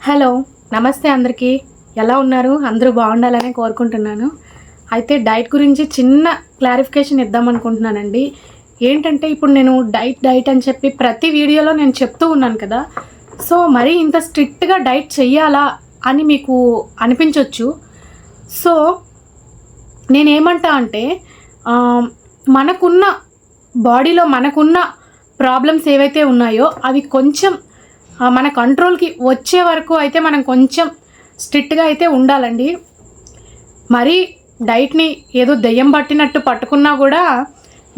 Hello, నమస్తే అందరికీ. ఎలా ఉన్నారు? అందరూ బాగుండాలని కోరుకుంటున్నాను. అయితే డైట్ గురించి చిన్న క్లారిఫికేషన్ ఇద్దామనుకుంటున్నానండి. ఏంటంటే ఇప్పుడు నేను డైట్ అని చెప్పి ప్రతి వీడియోలో నేను చెప్తూ ఉన్నాను కదా. సో మరీ ఇంత స్ట్రిక్ట్గా డైట్ చెయ్యాలా అని మీకు అనిపించవచ్చు. సో నేనేమంటా అంటే మనకున్న బాడీలో మనకున్న ప్రాబ్లమ్స్ ఏవైతే ఉన్నాయో అవి కొంచెం మన కంట్రోల్కి వచ్చే వరకు అయితే మనం కొంచెం స్ట్రిక్ట్గా అయితే ఉండాలండి. మరీ డైట్ని ఏదో దెయ్యం పట్టినట్టు పట్టుకున్నా కూడా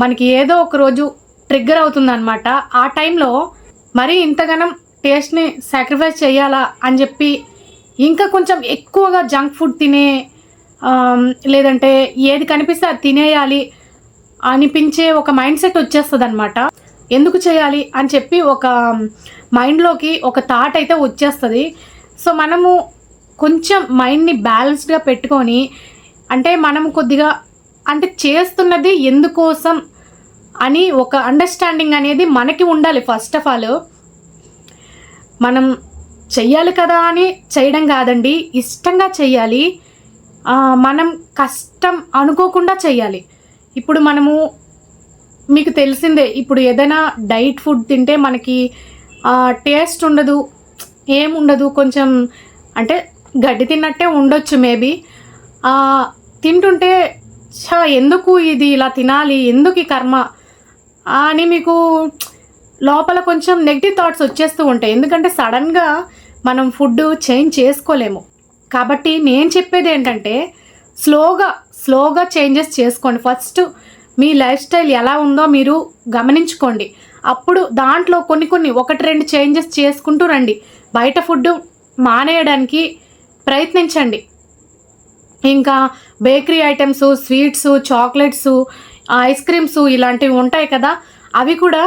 మనకి ఏదో ఒక రోజు ట్రిగ్గర్ అవుతుందన్నమాట. ఆ టైంలో మరీ ఇంతగానం టేస్ట్ని సాక్రిఫైస్ చేయాలా అని చెప్పి ఇంకా కొంచెం ఎక్కువగా జంక్ ఫుడ్ తినే లేదంటే ఏది కనిపిస్తే అది తినేయాలి అనిపించే ఒక మైండ్ సెట్ వచ్చేస్తుంది అనమాట. ఎందుకు చేయాలి అని చెప్పి ఒక మైండ్లోకి ఒక థాట్ అయితే వచ్చేస్తుంది. సో మనము కొంచెం మైండ్ని బ్యాలెన్స్డ్గా పెట్టుకొని అంటే మనం కొద్దిగా అంటే చేస్తున్నది ఎందుకోసం అని ఒక అండర్స్టాండింగ్ అనేది మనకి ఉండాలి. ఫస్ట్ ఆఫ్ ఆల్ మనం చెయ్యాలి కదా అని చేయడం కాదండి, ఇష్టంగా చెయ్యాలి. మనం కష్టం అనుకోకుండా చెయ్యాలి. ఇప్పుడు మనము మీకు తెలిసిందే, ఇప్పుడు ఏదైనా డైట్ ఫుడ్ తింటే మనకి టేస్ట్ ఉండదు, ఏముండదు, కొంచెం అంటే గడ్డి తిన్నట్టే ఉండొచ్చు మేబీ. తింటుంటే ఎందుకు ఇది ఇలా తినాలి, ఎందుకు ఈ కర్మ అని మీకు లోపల కొంచెం నెగిటివ్ థాట్స్ వచ్చేస్తూ ఉంటాయి. ఎందుకంటే సడన్గా మనం ఫుడ్ చేంజ్ చేసుకోలేము. కాబట్టి నేను చెప్పేది ఏంటంటే స్లోగా చేంజెస్ చేసుకోండి. ఫస్ట్ మీ లైఫ్ స్టైల్ ఎలా ఉందో మీరు గమనించుకోండి. అప్పుడు దాంట్లో కొన్ని 1-2 చేంజెస్ చేసుకుంటూ రండి. బయట ఫుడ్ మానేయడానికి ప్రయత్నించండి. ఇంకా bakery items, sweets, chocolates, ice creams ఇలాంటివి ఉంటాయి కదా, అవి కూడా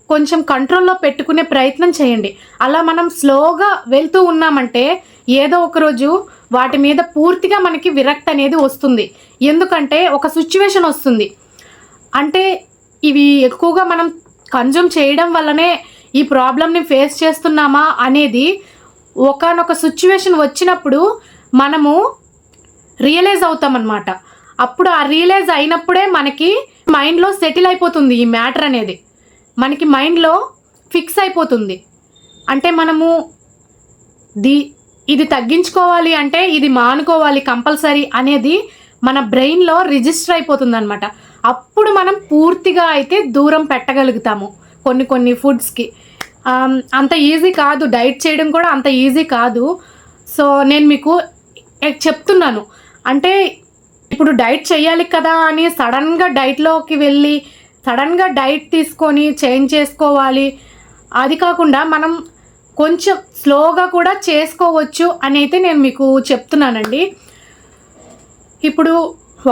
కొంచెం కంట్రోల్లో పెట్టుకునే ప్రయత్నం చేయండి. అలా మనం స్లోగా వెళ్తూ ఉన్నామంటే ఏదో ఒక రోజు వాటి మీద పూర్తిగా మనకి విరక్తి అనేది వస్తుంది. ఎందుకంటే ఒక సిచ్యువేషన్ వస్తుంది, అంటే ఇవి ఎక్కువగా మనం కన్జ్యూమ్ చేయడం వల్లనే ఈ ప్రాబ్లమ్ని ఫేస్ చేస్తున్నామా అనేది ఒకానొక సిచ్యువేషన్ వచ్చినప్పుడు మనము రియలైజ్ అవుతామన్నమాట. అప్పుడు ఆ రియలైజ్ అయినప్పుడే మనకి మైండ్లో సెటిల్ అయిపోతుంది ఈ మ్యాటర్ అనేది, మనకి మైండ్లో ఫిక్స్ అయిపోతుంది. అంటే మనము ఇది తగ్గించుకోవాలి అంటే ఇది మానుకోవాలి కంపల్సరీ అనేది మన బ్రెయిన్లో రిజిస్టర్ అయిపోతుంది అనమాట. అప్పుడు మనం పూర్తిగా అయితే దూరం పెట్టగలుగుతాము కొన్ని ఫుడ్స్కి. అంత ఈజీ కాదు, డైట్ చేయడం కూడా అంత ఈజీ కాదు. సో నేను మీకు చెప్తున్నాను, అంటే ఇప్పుడు డైట్ చేయాలి కదా అని సడన్గా డైట్లోకి వెళ్ళి సడన్గా డైట్ తీసుకొని చేంజ్ చేసుకోవాలి, అది కాకుండా మనం కొంచెం స్లోగా కూడా చేసుకోవచ్చు అని అయితే నేను మీకు చెప్తున్నానండి. ఇప్పుడు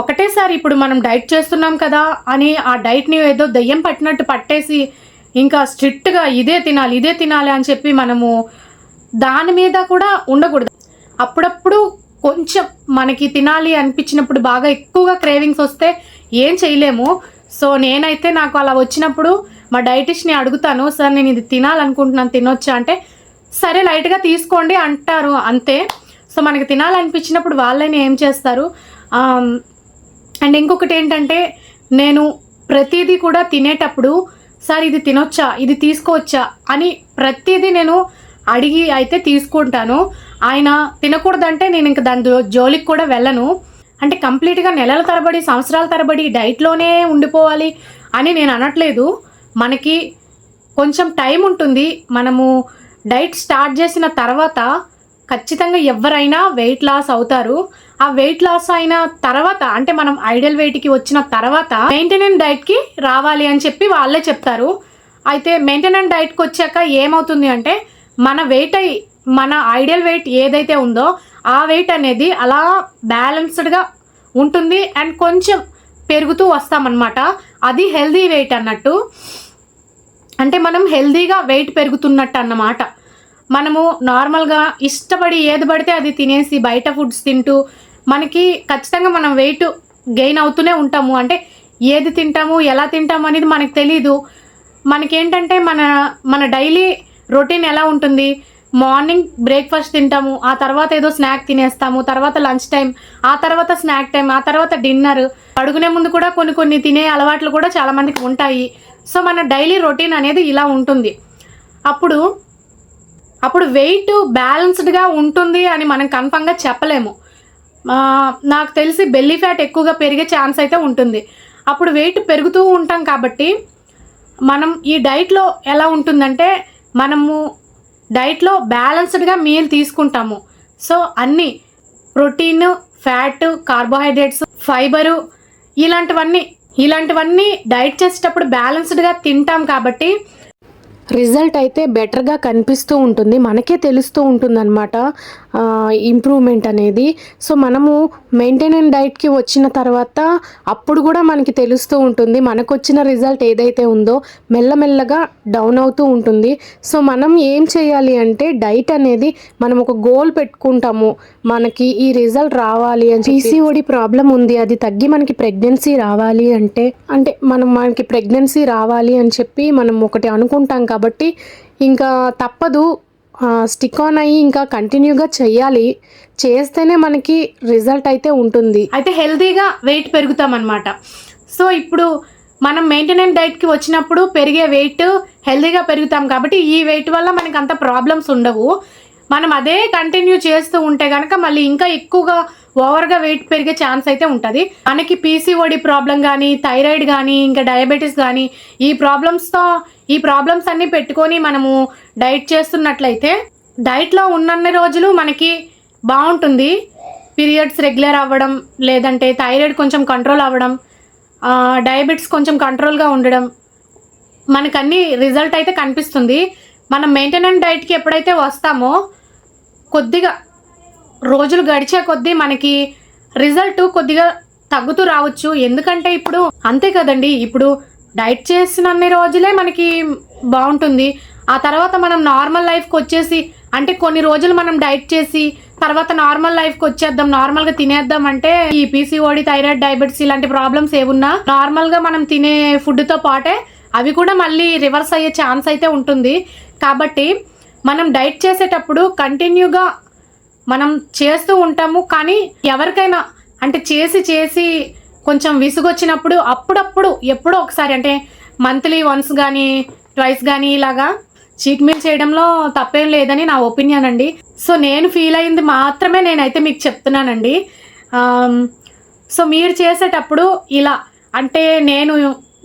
ఒకటేసారి ఇప్పుడు మనం డైట్ చేస్తున్నాం కదా అని ఆ డైట్ని ఏదో దెయ్యం పట్టినట్టు పట్టేసి ఇంకా స్ట్రిక్ట్గా ఇదే తినాలి అని చెప్పి మనము దాని మీద కూడా ఉండకూడదు. అప్పుడప్పుడు కొంచెం మనకి తినాలి అనిపించినప్పుడు బాగా ఎక్కువగా క్రేవింగ్స్ వస్తే ఏం చేయలేము. సో నేనైతే నాకు అలా వచ్చినప్పుడు మా డైటిషియన్ని అడుగుతాను, సార్ నేను ఇది తినాలనుకుంటున్నాను, తినొచ్చా అంటే సరే లైట్గా తీసుకోండి అంటారు, అంతే. సో మనకి తినాలనిపించినప్పుడు వాళ్ళని ఏం చేస్తారు. అండ్ ఇంకొకటి ఏంటంటే, నేను ప్రతిదీ కూడా తినేటప్పుడు సార్ ఇది తినొచ్చా, ఇది తీసుకోవచ్చా అని ప్రతిదీ నేను అడిగి అయితే తీసుకుంటాను. ఆయన తినకూడదంటే నేను ఇంక దాని జోలికి కూడా వెళ్ళను. అంటే కంప్లీట్గా నెలల తరబడి సంవత్సరాల తరబడి డైట్లోనే ఉండిపోవాలి అని నేను అనట్లేదు. మనకి కొంచెం టైం ఉంటుంది. మనము డైట్ స్టార్ట్ చేసిన తర్వాత ఖచ్చితంగా ఎవరైనా వెయిట్ లాస్ అవుతారు. ఆ వెయిట్ లాస్ అయిన తర్వాత అంటే మనం ఐడియల్ వెయిట్కి వచ్చిన తర్వాత మెయింటెనెన్స్ డైట్కి రావాలి అని చెప్పి వాళ్ళే చెప్తారు. అయితే మెయింటెనెన్స్ డైట్కి వచ్చాక ఏమవుతుంది అంటే మన ఐడియల్ వెయిట్ ఏదైతే ఉందో ఆ వెయిట్ అనేది అలా బ్యాలెన్స్డ్గా ఉంటుంది అండ్ కొంచెం పెరుగుతూ వస్తామన్నమాట. అది హెల్దీ వెయిట్ అన్నట్టు, అంటే మనం హెల్దీగా వెయిట్ పెరుగుతున్నట్టు అన్నమాట. మనము నార్మల్గా ఇష్టపడి ఏది పడితే అది తినేసి బయట ఫుడ్స్ తింటూ మనకి ఖచ్చితంగా మనం వెయిట్ గెయిన్ అవుతూనే ఉంటాము. అంటే ఏది తింటాము ఎలా తింటాము అనేది మనకు తెలీదు. మనకేంటంటే మన డైలీ రొటీన్ ఎలా ఉంటుంది, మార్నింగ్ బ్రేక్ఫాస్ట్ తింటాము, ఆ తర్వాత ఏదో స్నాక్ తినేస్తాము, తర్వాత లంచ్ టైం, ఆ తర్వాత స్నాక్ టైం, ఆ తర్వాత డిన్నర్, పడుకునే ముందు కూడా కొన్ని తినే అలవాట్లు కూడా చాలా మందికి ఉంటాయి. సో మన డైలీ రొటీన్ అనేది ఇలా ఉంటుంది. అప్పుడు వెయిట్ బ్యాలెన్స్డ్గా ఉంటుంది అని మనం కన్ఫర్మ్గా చెప్పలేము. నాకు తెలిసి బెల్లీ ఫ్యాట్ ఎక్కువగా పెరిగే ఛాన్స్ అయితే ఉంటుంది. అప్పుడు వెయిట్ పెరుగుతూ ఉంటాం కాబట్టి మనం ఈ డైట్లో ఎలా ఉంటుందంటే, మనము డైట్లో బ్యాలెన్స్డ్గా మీల్ తీసుకుంటాము. సో అన్నీ ప్రోటీన్, ఫ్యాట్, కార్బోహైడ్రేట్స్, ఫైబరు ఇలాంటివన్నీ డైట్ చేసేటప్పుడు బ్యాలెన్స్డ్గా తింటాం కాబట్టి రిజల్ట్ అయితే బెటర్గా కనిపిస్తూ ఉంటుంది, మనకే తెలుస్తూ ఉంటుంది అనమాట ఇంప్రూవ్మెంట్ అనేది. సో మనము మెయింటైన్ డైట్కి వచ్చిన తర్వాత అప్పుడు కూడా మనకి తెలుస్తూ ఉంటుంది, మనకు వచ్చిన రిజల్ట్ ఏదైతే ఉందో మెల్లమెల్లగా డౌన్ అవుతూ ఉంటుంది. సో మనం ఏం చేయాలి అంటే, డైట్ అనేది మనం ఒక గోల్ పెట్టుకుంటాము, మనకి ఈ రిజల్ట్ రావాలి అని. పీసీఓడి ప్రాబ్లం ఉంది, అది తగ్గి మనకి ప్రెగ్నెన్సీ రావాలి అంటే మనకి ప్రెగ్నెన్సీ రావాలి అని చెప్పి మనం ఒకటి అనుకుంటాం కాబట్టి ఇంకా తప్పదు, స్టిక్ ఆన్ అయ్యి ఇంకా కంటిన్యూగా చెయ్యాలి. చేస్తేనే మనకి రిజల్ట్ అయితే ఉంటుంది, అయితే హెల్తీగా వెయిట్ పెరుగుతామన్నమాట. సో ఇప్పుడు మనం మెయింటెనెన్స్ డైట్కి వచ్చినప్పుడు పెరిగే వెయిట్ హెల్తీగా పెరుగుతాం కాబట్టి ఈ వెయిట్ వల్ల మనకి అంత ప్రాబ్లమ్స్ ఉండవు. మనం అదే కంటిన్యూ చేస్తూ ఉంటే కనుక మళ్ళీ ఇంకా ఎక్కువగా ఓవర్గా వెయిట్ పెరిగే ఛాన్స్ అయితే ఉంటుంది. మనకి పీసీఓడి ప్రాబ్లం కానీ, థైరాయిడ్ కానీ, ఇంకా డయాబెటీస్ కానీ, ఈ ప్రాబ్లమ్స్ అన్నీ పెట్టుకొని మనము డైట్ చేస్తున్నట్లయితే డైట్లో ఉన్నన్ని రోజులు మనకి బాగుంటుంది. పీరియడ్స్ రెగ్యులర్ అవ్వడం, లేదంటే థైరాయిడ్ కొంచెం కంట్రోల్ అవ్వడం, డయాబెటీస్ కొంచెం కంట్రోల్గా ఉండడం, మనకన్నీ రిజల్ట్ అయితే కనిపిస్తుంది. మనం మెయింటెనెన్స్ డైట్కి ఎప్పుడైతే వస్తామో కొద్దిగా రోజులు గడిచే కొద్దీ మనకి రిజల్ట్ కొద్దిగా తగ్గుతూ రావచ్చు. ఎందుకంటే ఇప్పుడు అంతే కదండి, ఇప్పుడు డైట్ చేసినన్ని రోజులే మనకి బాగుంటుంది. ఆ తర్వాత మనం నార్మల్ లైఫ్కి వచ్చేసి, అంటే కొన్ని రోజులు మనం డైట్ చేసి తర్వాత నార్మల్ లైఫ్కి వచ్చేద్దాం, నార్మల్గా తినేద్దాం అంటే ఈ పీసీఓడి, థైరాయిడ్, డయాబెటీస్ ఇలాంటి ప్రాబ్లమ్స్ ఏమున్నా నార్మల్గా మనం తినే ఫుడ్తో పాటే అవి కూడా మళ్ళీ రివర్స్ అయ్యే ఛాన్స్ అయితే ఉంటుంది. కాబట్టి మనం డైట్ చేసేటప్పుడు కంటిన్యూగా మనం చేస్తూ ఉంటాము. కానీ ఎవరికైనా అంటే చేసి కొంచెం విసుగొచ్చినప్పుడు అప్పుడప్పుడు ఎప్పుడో ఒకసారి, అంటే మంత్లీ వన్స్ కానీ ట్వైస్ కానీ ఇలాగా చీట్ మీల్ చేయడంలో తప్పేం లేదని నా ఒపీనియన్ అండి. సో నేను ఫీల్ అయింది మాత్రమే నేనైతే మీకు చెప్తున్నానండి. సో మీరు చేసేటప్పుడు ఇలా, అంటే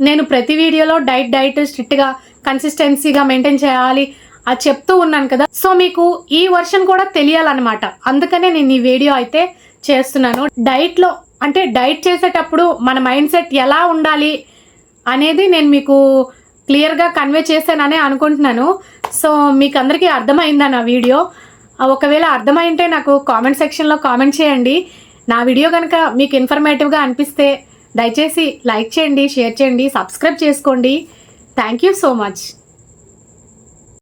నేను ప్రతి వీడియోలో డైట్ స్ట్రిక్ట్గా కన్సిస్టెన్సీగా మెయింటైన్ చేయాలి అది చెప్తూ ఉన్నాను కదా. సో మీకు ఈ వర్షన్ కూడా తెలియాలన్నమాట, అందుకనే నేను ఈ వీడియో అయితే చేస్తున్నాను. డైట్లో అంటే డైట్ చేసేటప్పుడు మన మైండ్ సెట్ ఎలా ఉండాలి అనేది నేను మీకు క్లియర్గా కన్వే చేశాననే అనుకుంటున్నాను. సో మీకు అందరికీ అర్థమైందా నా వీడియో? ఒకవేళ అర్థమైంటే నాకు కామెంట్ సెక్షన్లో కామెంట్ చేయండి. నా వీడియో కనుక మీకు ఇన్ఫర్మేటివ్గా అనిపిస్తే దయచేసి లైక్ చేయండి, షేర్ చేయండి, సబ్స్క్రైబ్ చేసుకోండి. Thank you so much.